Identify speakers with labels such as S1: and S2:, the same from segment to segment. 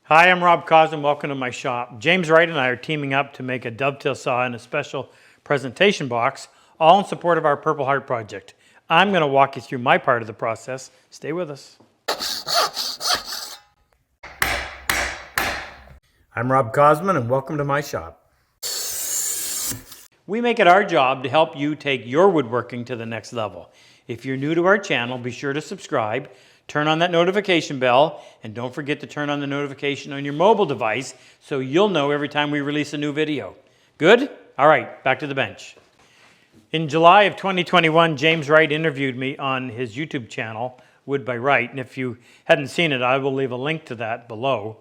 S1: Hi, I'm Rob Cosman. Welcome to my shop. James Wright and I are teaming up to make a dovetail saw in a special presentation box, all in support of our Purple Heart Project. I'm going to walk you through my part of the process. Stay with us. I'm Rob Cosman and welcome to my shop. We make it our job to help you take your woodworking to the next level. If you're new to our channel, be sure to subscribe, turn on that notification bell, and don't forget to turn on the notification on your mobile device so you'll know every time we release a new video. Good? All right, back to the bench. In July of 2021, James Wright interviewed me on his YouTube channel, Wood by Wright, and if you hadn't seen it, I will leave a link to that below.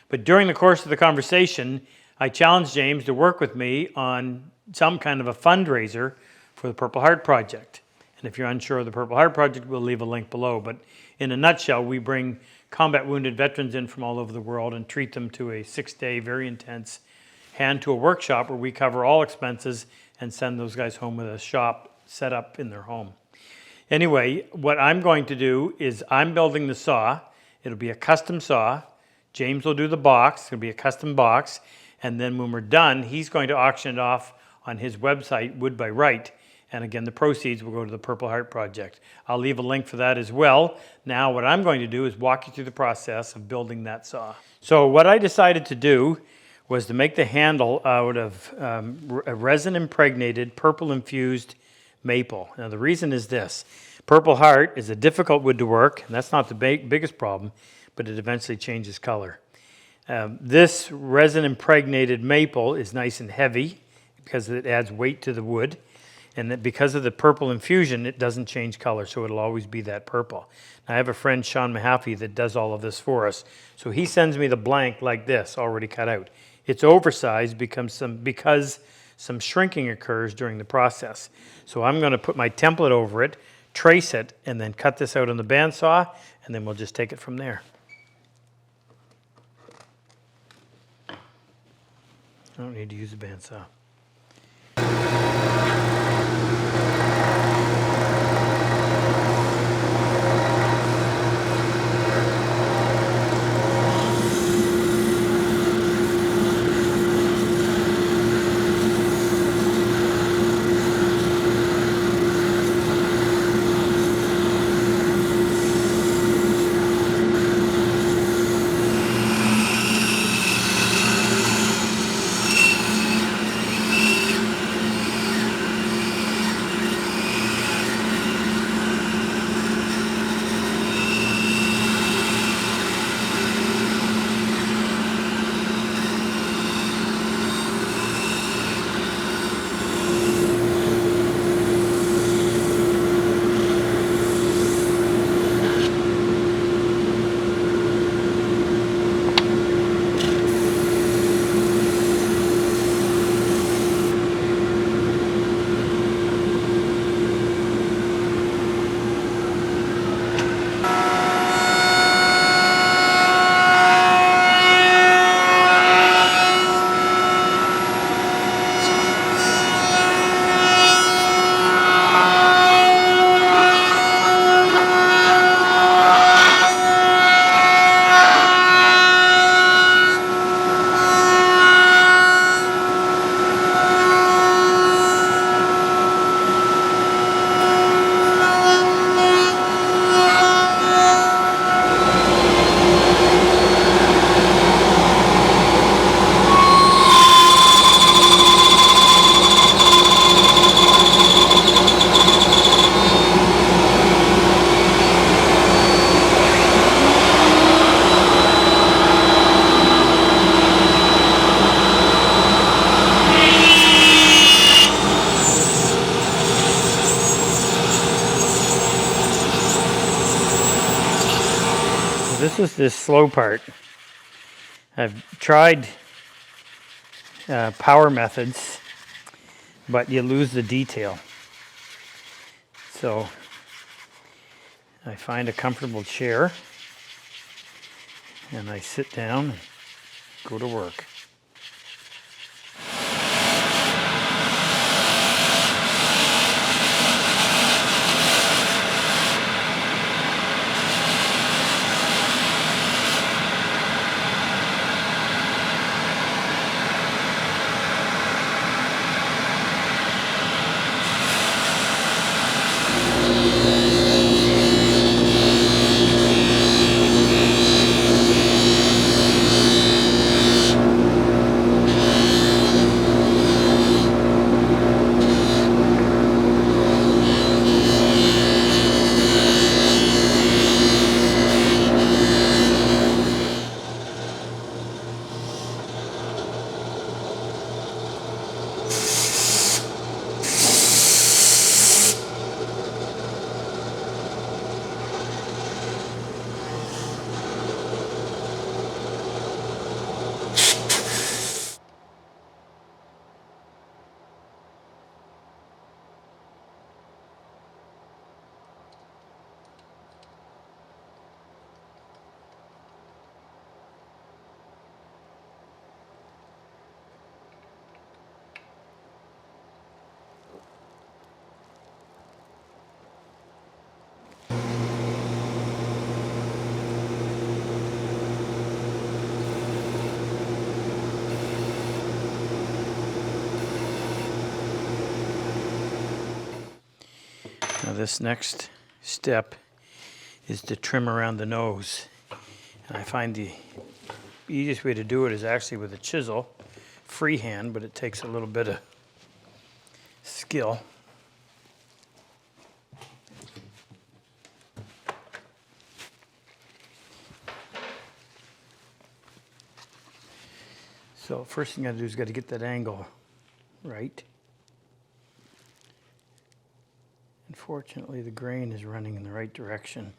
S1: But during the course of the conversation, I challenged James to work with me on some kind of a fundraiser for the Purple Heart Project. And if you're unsure of the Purple Heart Project, we'll leave a link below. But in a nutshell, we bring combat wounded veterans in from all over the world and treat them to a 6-day, very intense hand-tool workshop where we cover all expenses and send those guys home with a shop set up in their home. Anyway, what I'm going to do is I'm building the saw. It'll be a custom saw. James will do the box. It'll be a custom box. And then when we're done, he's going to auction it off on his website, Wood by Wright. And again, the proceeds will go to the Purple Heart Project. I'll leave a link for that as well. Now, what I'm going to do is walk you through the process of building that saw. So what I decided to do was to make the handle out of a resin-impregnated, purple-infused maple. Now, the reason is this. Purple Heart is a difficult wood to work, and that's not the biggest problem, but it eventually changes color. This resin-impregnated maple is nice and heavy because it adds weight to the wood. And that because of the purple infusion, it doesn't change color, so it'll always be that purple. Now, I have a friend, Sean Mahaffey, that does all of this for us. So he sends me the blank like this, already cut out. It's oversized because some shrinking occurs during the process. So I'm going to put my template over it, trace it, and then cut this out on the bandsaw, and then we'll just take it from there. I don't need to use a bandsaw. This is the slow part. I've tried power methods, but you lose the detail. So I find a comfortable chair and I sit down and go to work. Now this next step is to trim around the nose. And I find the easiest way to do it is actually with a chisel, freehand, but it takes a little bit of skill. So first thing I gotta do is gotta get that angle right. Unfortunately, the grain is running in the right direction.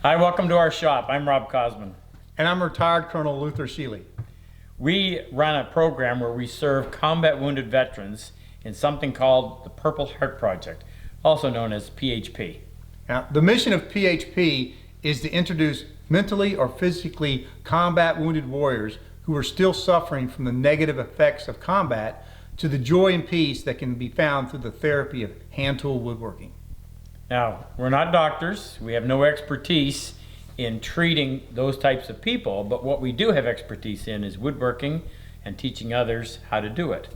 S1: Hi, welcome to our shop. I'm Rob Cosman.
S2: And I'm retired Colonel Luther Sheely.
S1: We run a program where we serve combat wounded veterans in something called the Purple Heart Project, also known as PHP.
S2: Now, the mission of PHP is to introduce mentally or physically combat wounded warriors who are still suffering from the negative effects of combat to the joy and peace that can be found through the therapy of hand tool woodworking.
S1: Now, we're not doctors. We have no expertise in treating those types of people, but what we do have expertise in is woodworking and teaching others how to do it.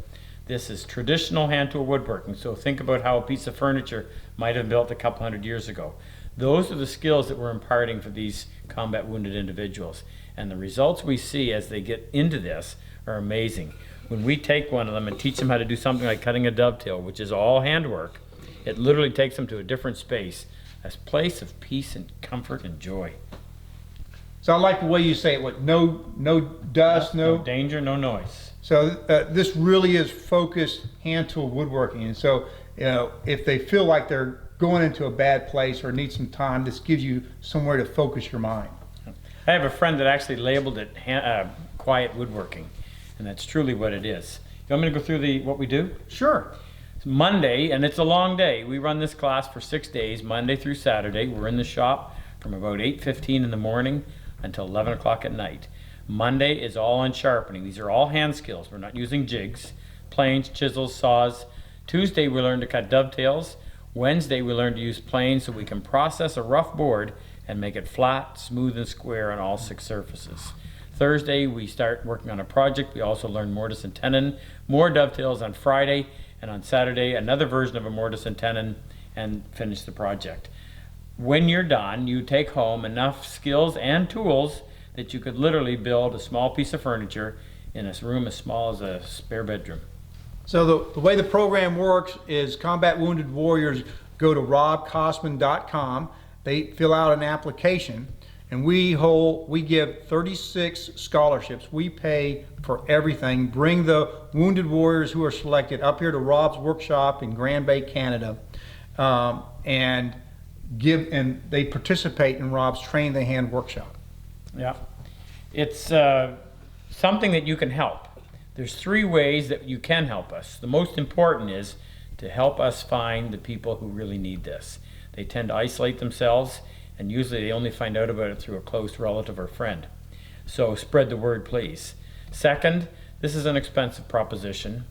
S1: This is traditional hand tool woodworking, so think about how a piece of furniture might have been built a couple hundred years ago. Those are the skills that we're imparting for these combat wounded individuals, and the results we see as they get into this are amazing. When we take one of them and teach them how to do something like cutting a dovetail, which is all handwork, it literally takes them to a different space, a place of peace and comfort and joy.
S2: So I like the way you say it, what, no dust,
S1: no danger, no noise.
S2: So this really is focused hand tool woodworking. And so, you know, if they feel like they're going into a bad place or need some time, this gives you somewhere to focus your mind.
S1: I have a friend that actually labeled it quiet woodworking, and that's truly what it is. You want me to go through what we do?
S2: Sure.
S1: Monday, and it's a long day. We run this class for 6 days, Monday through Saturday. We're in the shop from about 8:15 in the morning until 11 o'clock at night. Monday is all on sharpening. These are all hand skills. We're not using jigs, planes, chisels, saws. Tuesday we learn to cut dovetails. Wednesday we learn to use planes so we can process a rough board and make it flat, smooth, and square on all 6 surfaces. Thursday we start working on a project. We also learn mortise and tenon, more dovetails on Friday, and on Saturday another version of a mortise and tenon, and finish the project. When you're done, you take home enough skills and tools that you could literally build a small piece of furniture in a room as small as a spare bedroom.
S2: So the way the program works is combat wounded warriors go to RobCosman.com, they fill out an application, and we give 36 scholarships. We pay for everything. Bring the wounded warriors who are selected up here to Rob's workshop in Grand Bay, Canada, and they participate in Rob's Train the Hand workshop.
S1: Yeah, it's something that you can help. There's 3 ways that you can help us. The most important is to help us find the people who really need this. They tend to isolate themselves, and usually they only find out about it through a close relative or friend. So spread the word, please. Second, this is an expensive proposition.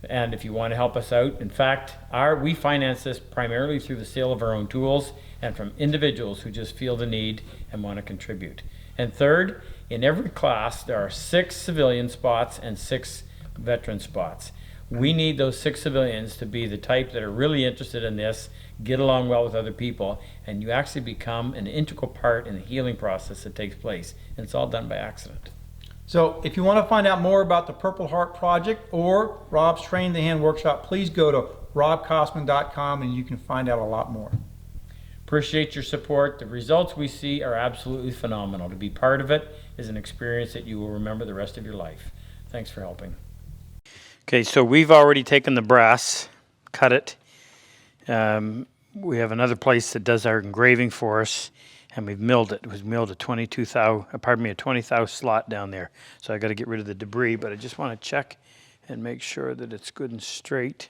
S1: And if you want to help us out, in fact, we finance this primarily through the sale of our own tools and from individuals who just feel the need and want to contribute. And third, in every class, there are 6 civilian spots and 6 veteran spots. We need those 6 civilians to be the type that are really interested in this, get along well with other people, and you actually become an integral part in the healing process that takes place. And it's all done by accident.
S2: So if you want to find out more about the Purple Heart Project or Rob's Train the Hand Workshop, please go to RobCosman.com and you can find out a lot more.
S1: Appreciate your support. The results we see are absolutely phenomenal. To be part of it is an experience that you will remember the rest of your life. Thanks for helping. Okay, so we've already taken the brass, cut it. We have another place that does our engraving for us, and we've milled it. It was milled a 20 thou slot down there. So I got to get rid of the debris, but I just want to check and make sure that it's good and straight.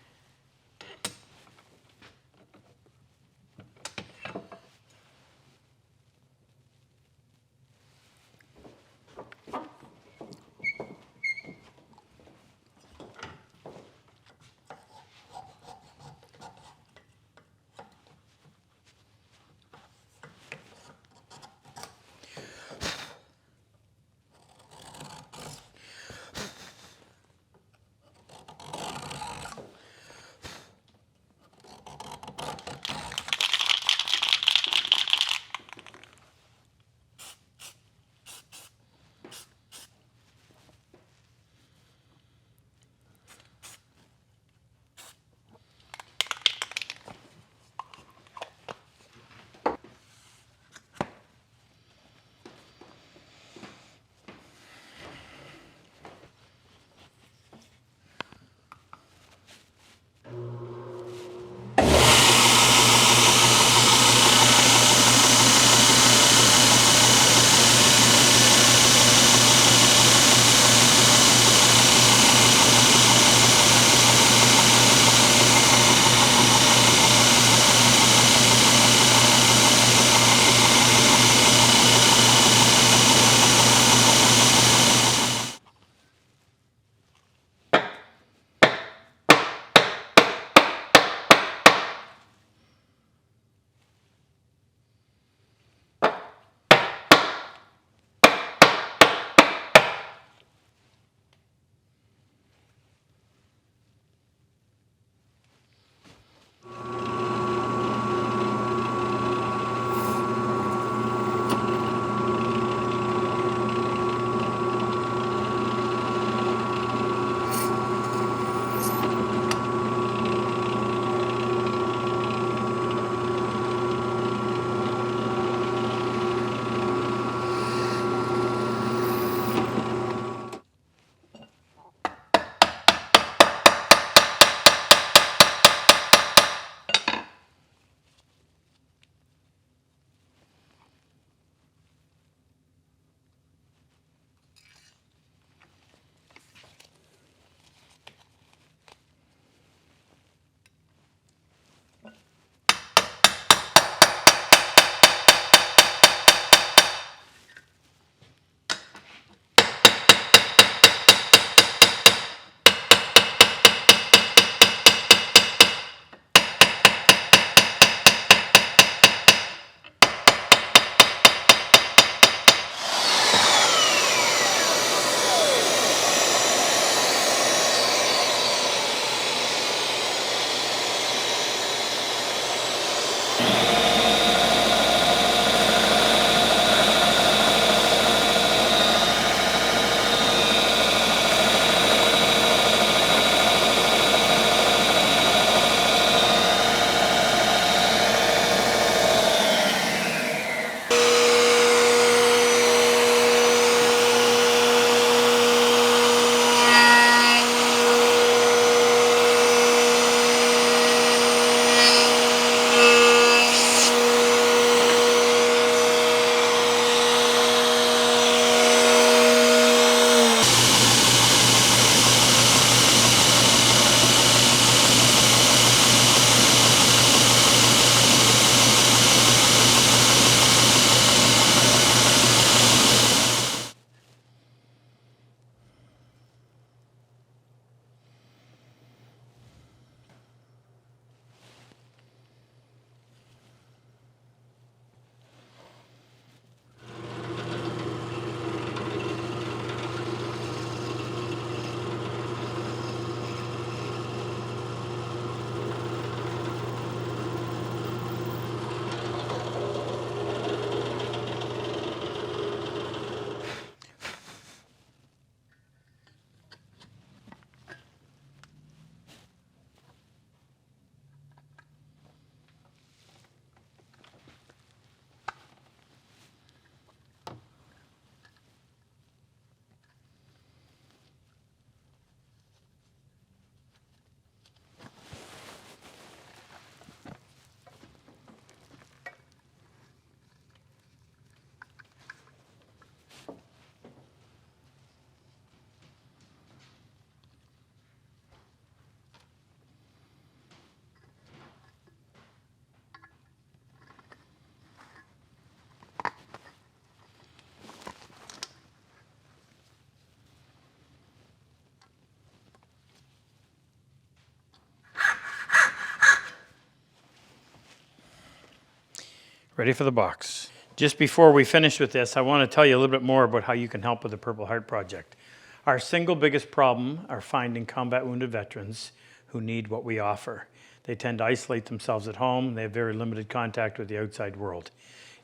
S1: Ready for the box. Just before we finish with this, I want to tell you a little bit more about how you can help with the Purple Heart Project. Our single biggest problem are finding combat wounded veterans who need what we offer. They tend to isolate themselves at home. They have very limited contact with the outside world.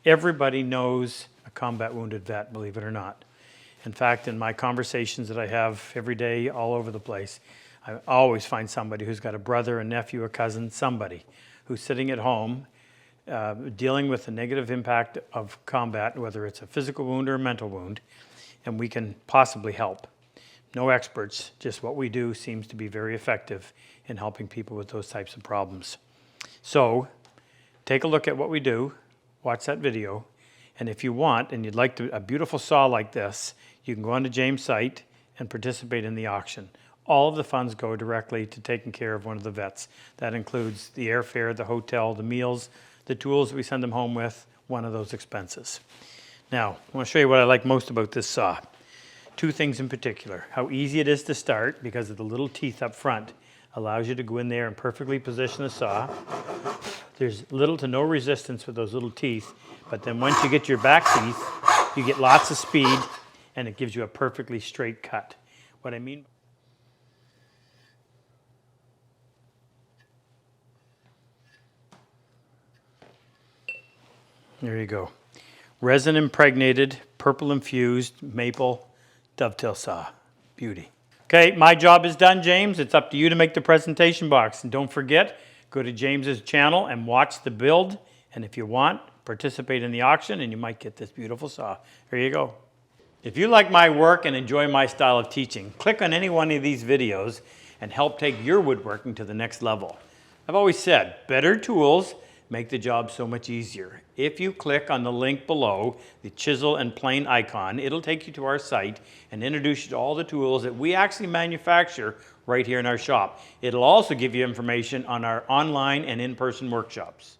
S1: Everybody knows a combat wounded vet, believe it or not. In fact, in my conversations that I have every day all over the place, I always find somebody who's got a brother, a nephew, a cousin, somebody who's sitting at home dealing with the negative impact of combat, whether it's a physical wound or a mental wound, and we can possibly help. No experts, just what we do seems to be very effective in helping people with those types of problems. So take a look at what we do, watch that video, and if you want and you'd like a beautiful saw like this, you can go onto James' site and participate in the auction. All of the funds go directly to taking care of one of the vets. That includes the airfare, the hotel, the meals, the tools we send them home with, one of those expenses. Now, I want to show you what I like most about this saw. Two things in particular. How easy it is to start because of the little teeth up front. Allows you to go in there and perfectly position the saw. There's little to no resistance with those little teeth, but then once you get your back teeth, you get lots of speed and it gives you a perfectly straight cut. What I mean there you go. Resin impregnated, purple infused, maple dovetail saw. Beauty. Okay, my job is done, James. It's up to you to make the presentation box. And don't forget, go to James's channel and watch the build. And if you want, participate in the auction and you might get this beautiful saw. There you go. If you like my work and enjoy my style of teaching, click on any one of these videos and help take your woodworking to the next level. I've always said, better tools make the job so much easier. If you click on the link below, the chisel and plane icon, it'll take you to our site and introduce you to all the tools that we actually manufacture right here in our shop. It'll also give you information on our online and in-person workshops.